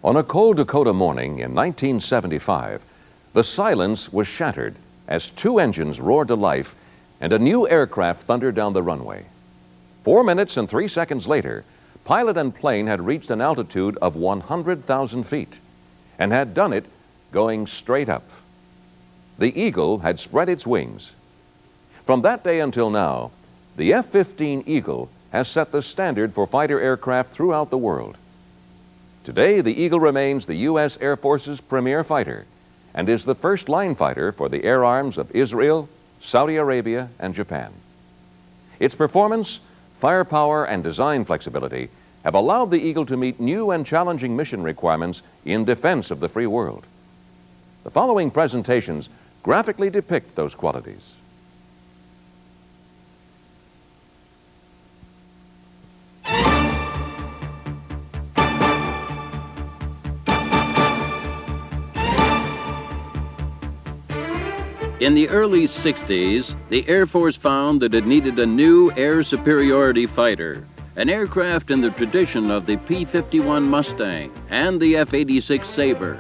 On a cold Dakota morning in 1975, the silence was shattered as two engines roared to life and a new aircraft thundered down the runway. 4 minutes and 3 seconds later, pilot and plane had reached an altitude of 100,000 feet and had done it going straight up. The Eagle had spread its wings. From that day until now, the F-15 Eagle has set the standard for fighter aircraft throughout the world. Today, the Eagle remains the U.S. Air Force's premier fighter and is the first line fighter for the air arms of Israel, Saudi Arabia, and Japan. Its performance, firepower, and design flexibility have allowed the Eagle to meet new and challenging mission requirements in defense of the free world. The following presentations graphically depict those qualities. In the early 60s, the Air Force found that it needed a new air superiority fighter, an aircraft in the tradition of the P-51 Mustang and the F-86 Sabre.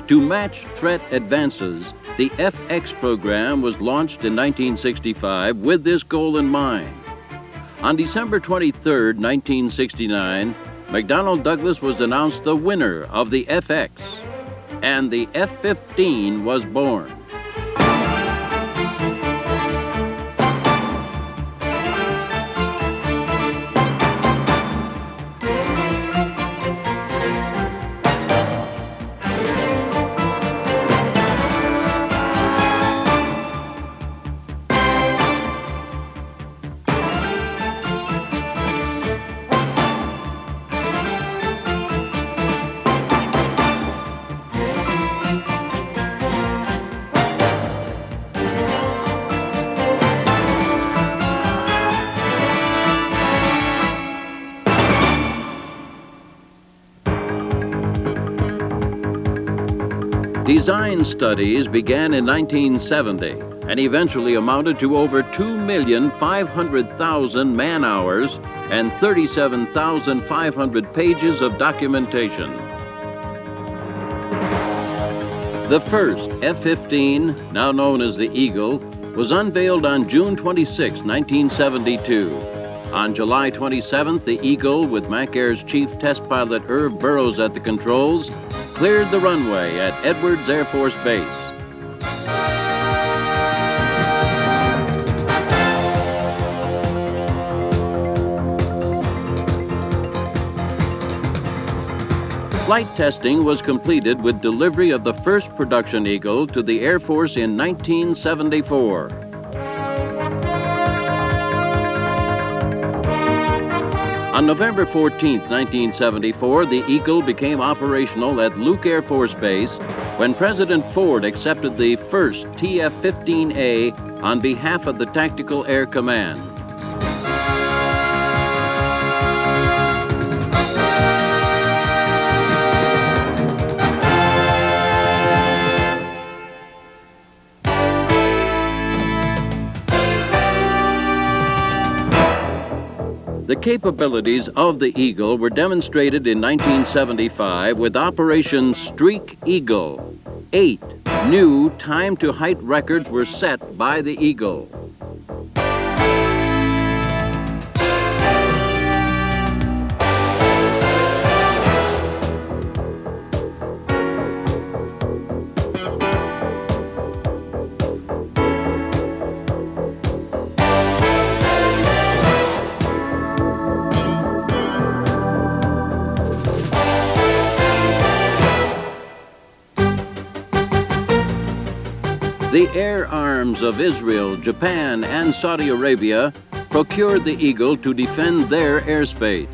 To match threat advances, the FX program was launched in 1965 with this goal in mind. On December 23, 1969, McDonnell Douglas was announced the winner of the FX, and the F-15 was born. Design studies began in 1970 and eventually amounted to over 2,500,000 man-hours and 37,500 pages of documentation. The first F-15, now known as the Eagle, was unveiled on June 26, 1972. On July 27th, the Eagle, with MCAIR's chief test pilot Irv Burrows at the controls, cleared the runway at Edwards Air Force Base. Flight testing was completed with delivery of the first production Eagle to the Air Force in 1974. On November 14, 1974, the Eagle became operational at Luke Air Force Base when President Ford accepted the first TF-15A on behalf of the Tactical Air Command. The capabilities of the Eagle were demonstrated in 1975 with Operation Streak Eagle. 8 new time-to-height records were set by the Eagle. The air arms of Israel, Japan, and Saudi Arabia procured the Eagle to defend their airspace.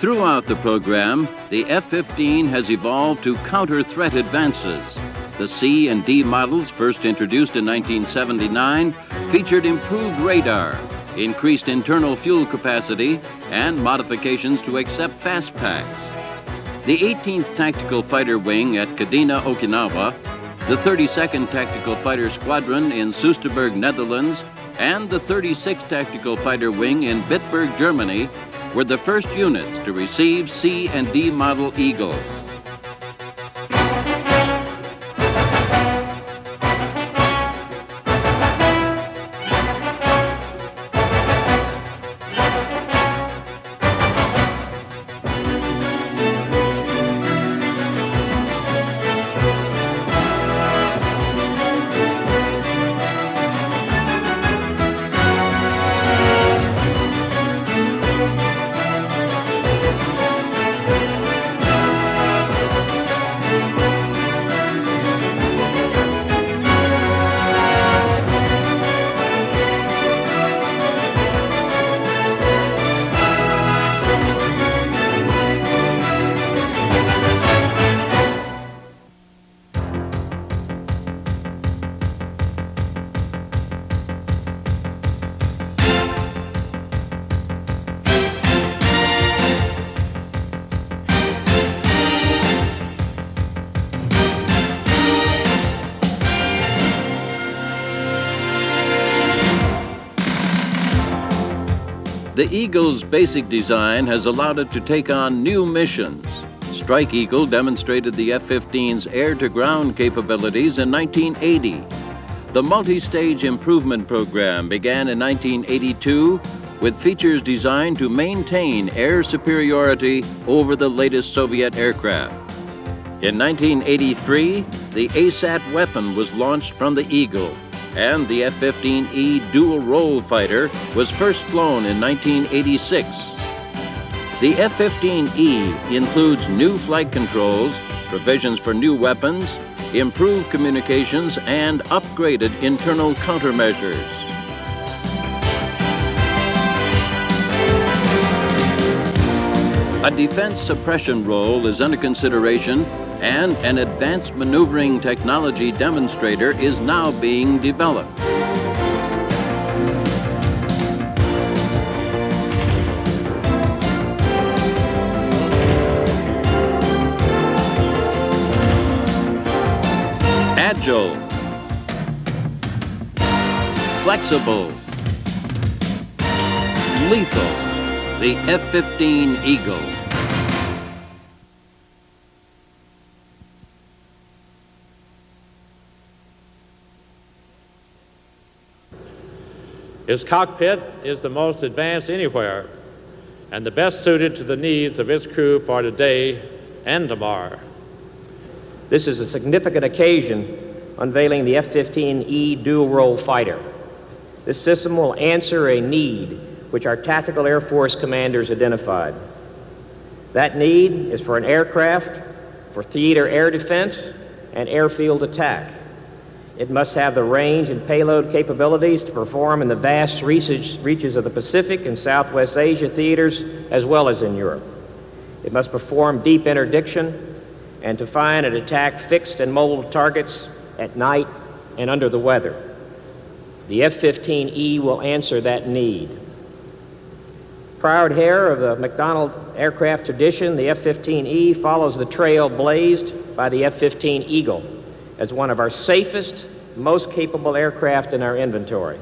Throughout the program, the F-15 has evolved to counter threat advances. The C and D models, first introduced in 1979, featured improved radar, increased internal fuel capacity, and modifications to accept fast packs. The 18th Tactical Fighter Wing at Kadena, Okinawa, the 32nd Tactical Fighter Squadron in Soesterberg, Netherlands, and the 36th Tactical Fighter Wing in Bitburg, Germany, were the first units to receive C and D model Eagles. The Eagle's basic design has allowed it to take on new missions. Strike Eagle demonstrated the F-15's air-to-ground capabilities in 1980. The multi-stage improvement program began in 1982 with features designed to maintain air superiority over the latest Soviet aircraft. In 1983, the ASAT weapon was launched from the Eagle, and the F-15E dual-role fighter was first flown in 1986. The F-15E includes new flight controls, provisions for new weapons, improved communications, and upgraded internal countermeasures. A defense suppression role is under consideration, and an advanced maneuvering technology demonstrator is now being developed. Agile, flexible, lethal, the F-15 Eagle. Its cockpit is the most advanced anywhere and the best suited to the needs of its crew for today and tomorrow. This is a significant occasion unveiling the F-15E dual-role fighter. This system will answer a need which our tactical Air Force commanders identified. That need is for an aircraft for theater air defense and airfield attack. It must have the range and payload capabilities to perform in the vast reaches of the Pacific and Southwest Asia theaters, as well as in Europe. It must perform deep interdiction and to find and attack fixed and mobile targets at night and under the weather. The F-15E will answer that need. Proud heir of the McDonnell aircraft tradition, the F-15E follows the trail blazed by the F-15 Eagle as one of our safest, most capable aircraft in our inventory.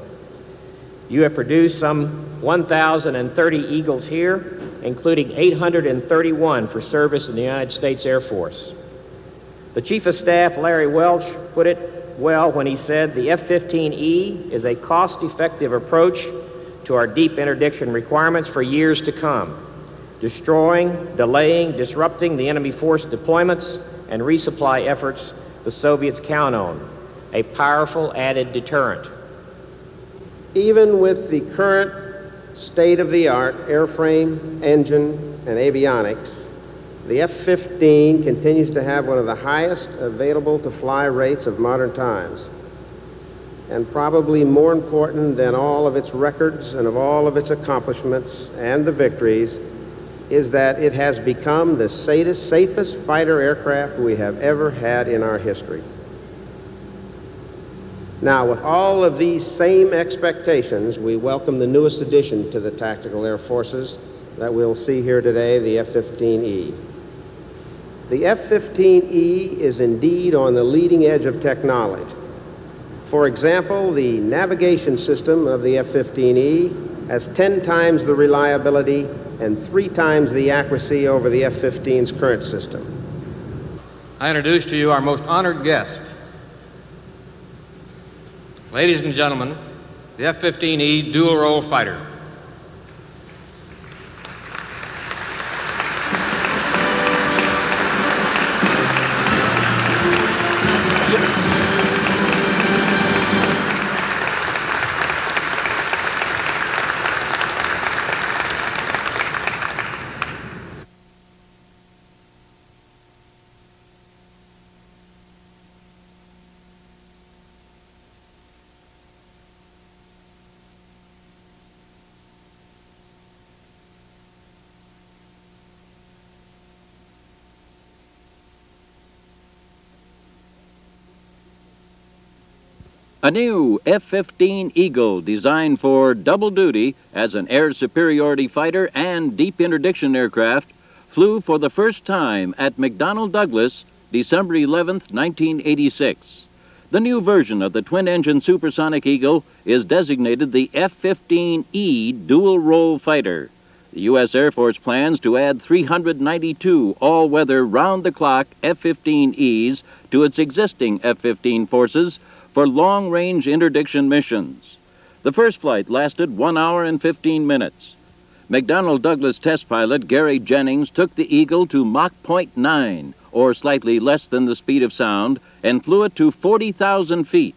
You have produced some 1,030 Eagles here, including 831 for service in the United States Air Force. The Chief of Staff, Larry Welch, put it well when he said the F-15E is a cost-effective approach to our deep interdiction requirements for years to come, destroying, delaying, disrupting the enemy force deployments and resupply efforts the Soviets count on, a powerful added deterrent. Even with the current state-of-the-art airframe, engine, and avionics, the F-15 continues to have one of the highest available-to-fly rates of modern times. And probably more important than all of its records and of all of its accomplishments and the victories is that it has become the safest fighter aircraft we have ever had in our history. Now, with all of these same expectations, we welcome the newest addition to the Tactical Air Forces that we'll see here today, the F-15E. The F-15E is indeed on the leading edge of technology. For example, the navigation system of the F-15E has 10 times the reliability and 3 times the accuracy over the F-15's current system. I introduce to you our most honored guest. Ladies and gentlemen, the F-15E dual-role fighter. A new F-15 Eagle designed for double duty as an air superiority fighter and deep interdiction aircraft flew for the first time at McDonnell Douglas December 11, 1986. The new version of the twin-engine supersonic Eagle is designated the F-15E dual-role fighter. The U.S. Air Force plans to add 392 all-weather, round-the-clock F-15Es to its existing F-15 forces for long-range interdiction missions. The first flight lasted 1 hour and 15 minutes. McDonnell Douglas test pilot Gary Jennings took the Eagle to Mach 0.9, or slightly less than the speed of sound, and flew it to 40,000 feet.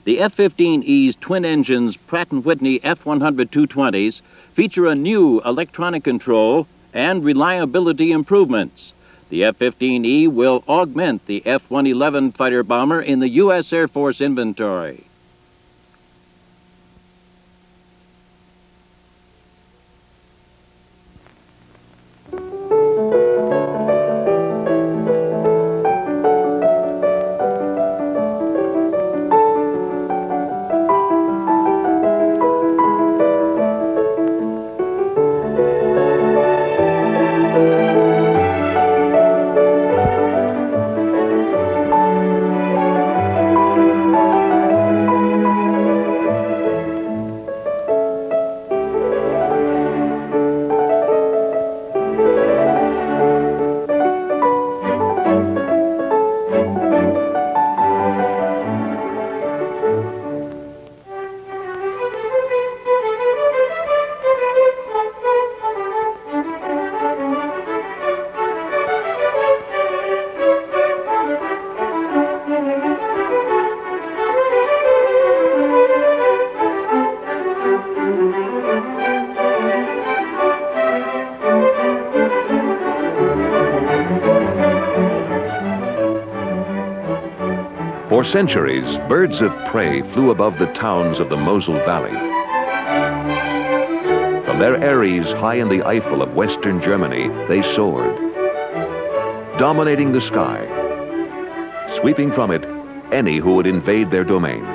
The F-15E's twin engines Pratt & Whitney F-100-220s feature a new electronic control and reliability improvements. The F-15E will augment the F-111 fighter bomber in the U.S. Air Force inventory. For centuries, birds of prey flew above the towns of the Mosel Valley. From their eyries high in the Eifel of Western Germany, they soared, dominating the sky, sweeping from it any who would invade their domain.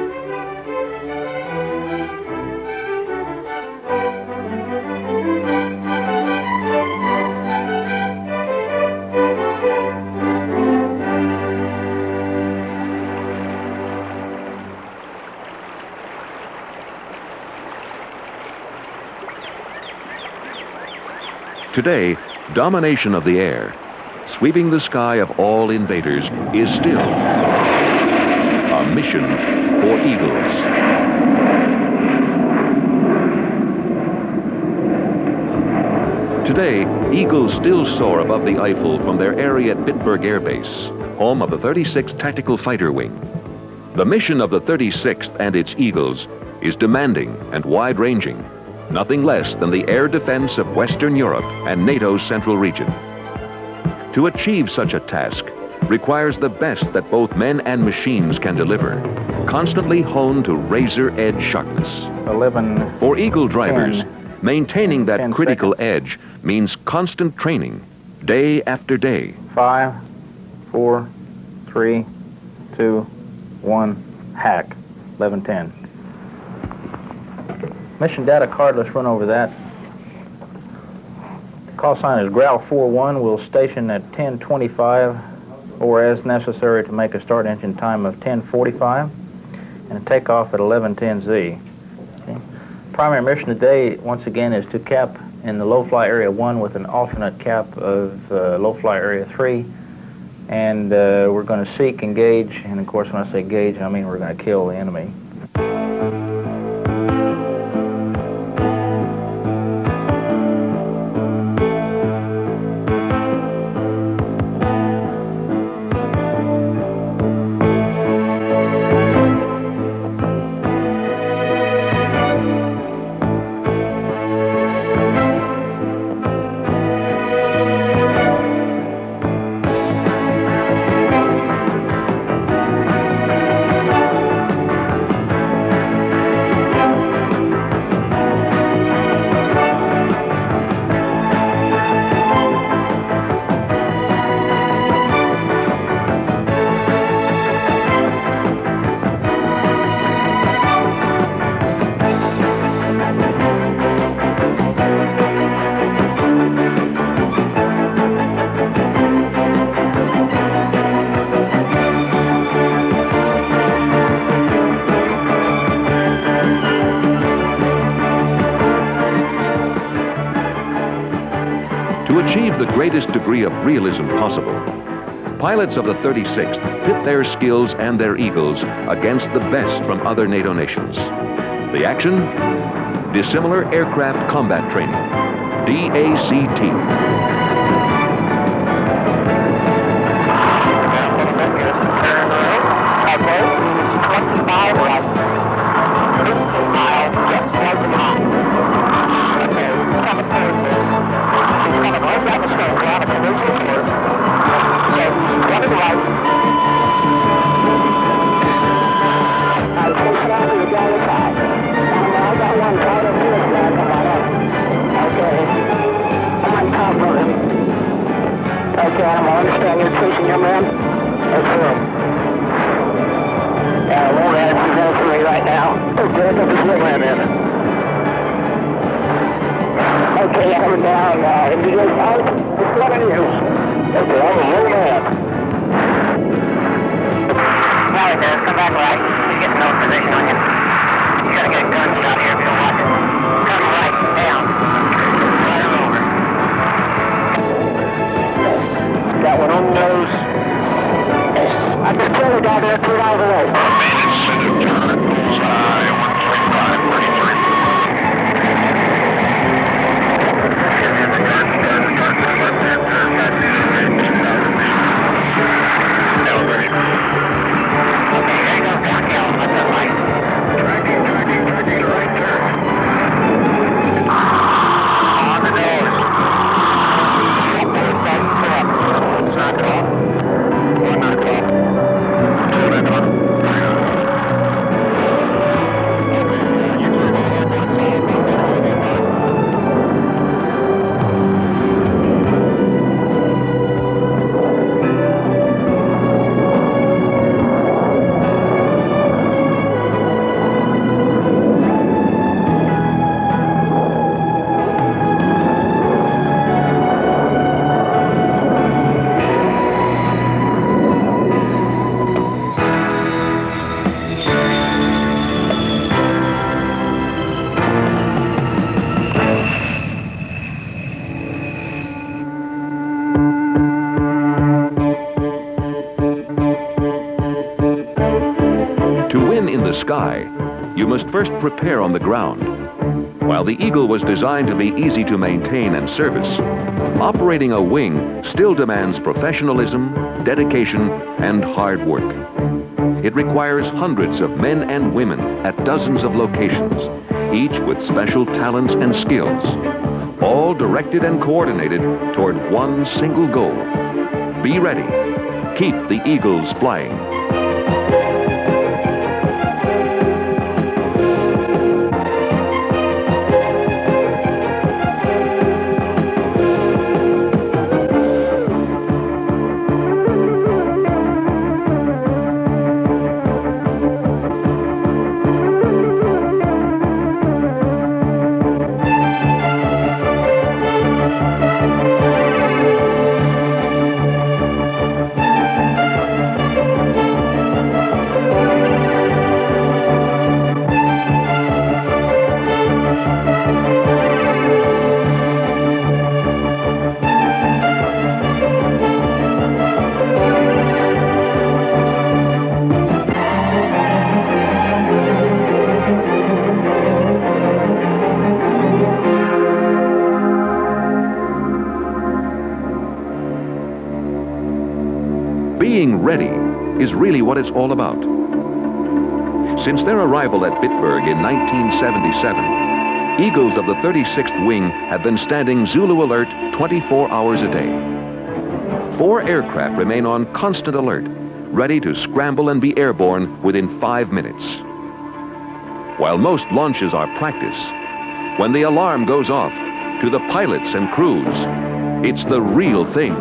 Today, domination of the air, sweeping the sky of all invaders, is still a mission for eagles. Today, eagles still soar above the Eifel from their eyrie at Bitburg Air Base, home of the 36th Tactical Fighter Wing. The mission of the 36th and its eagles is demanding and wide-ranging, nothing less than the air defense of Western Europe and NATO's central region. To achieve such a task requires the best that both men and machines can deliver, constantly honed to razor-edge sharpness. 11. For Eagle drivers, Maintaining that 10 critical seconds. edge means constant training, day after day. 5, 4, 3, 2, 1, hack. 11:10. Mission data card, let's run over that. Call sign is Growl 41. We'll station at 10:25 or as necessary to make a start engine time of 10:45 and a takeoff at 11:10Z. Okay. Primary mission today, once again, is to cap in the low-fly area 1 with an alternate cap of low-fly area 3. And we're going to seek, engage, and of course when I say engage, I mean we're going to kill the enemy. To achieve the greatest degree of realism possible, pilots of the 36th pit their skills and their Eagles against the best from other NATO nations. The action? Dissimilar Aircraft Combat Training, DACT. Okay, I understand you're chasing your man? That's true. Yeah, low red, he's in for me right now. Okay, put this low man in. Okay, I'm down now. If you go out, it's one of you. Okay, I'm a low man. Right there, come back right. He's getting no position on you. You gotta get a gunshot here if you don't watch it. Come right, down. Right over. Got one on the nose. I just killed a guy there 3 miles away. Managed center turn. 135, 33. Sky, you must first prepare on the ground. While the Eagle was designed to be easy to maintain and service, operating a wing still demands professionalism, dedication, and hard work. It requires hundreds of men and women at dozens of locations, each with special talents and skills, all directed and coordinated toward one single goal. Be ready. Keep the Eagles flying. Being ready is really what it's all about. Since their arrival at Bitburg in 1977, Eagles of the 36th Wing have been standing Zulu alert 24 hours a day. 4 aircraft remain on constant alert, ready to scramble and be airborne within 5 minutes. While most launches are practice, when the alarm goes off, to the pilots and crews, it's the real thing.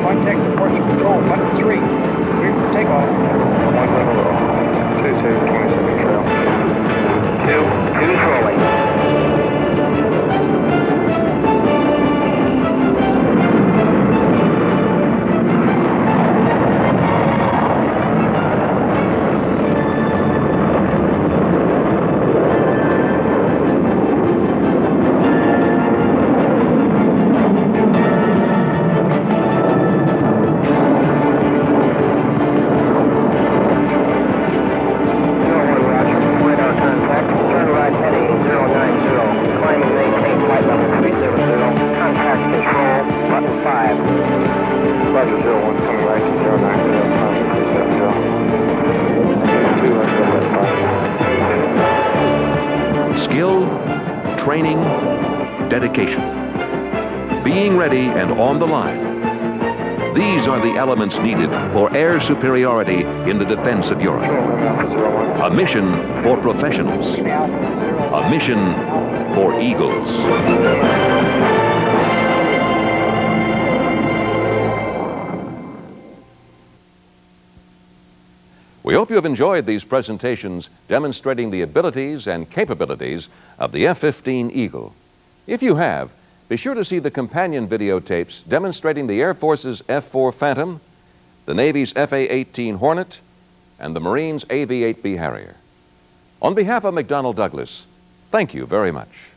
Contact departure control, button 3. Clear for takeoff. 1 level 22, 27 trail. 2, cruise rolling. Skill, training, dedication. Being ready and on the line. These are the elements needed for air superiority in the defense of Europe. A mission for professionals. A mission for Eagles. We hope you have enjoyed these presentations demonstrating the abilities and capabilities of the F-15 Eagle. If you have, be sure to see the companion videotapes demonstrating the Air Force's F-4 Phantom, the Navy's FA-18 Hornet, and the Marines' AV-8B Harrier. On behalf of McDonnell Douglas, thank you very much.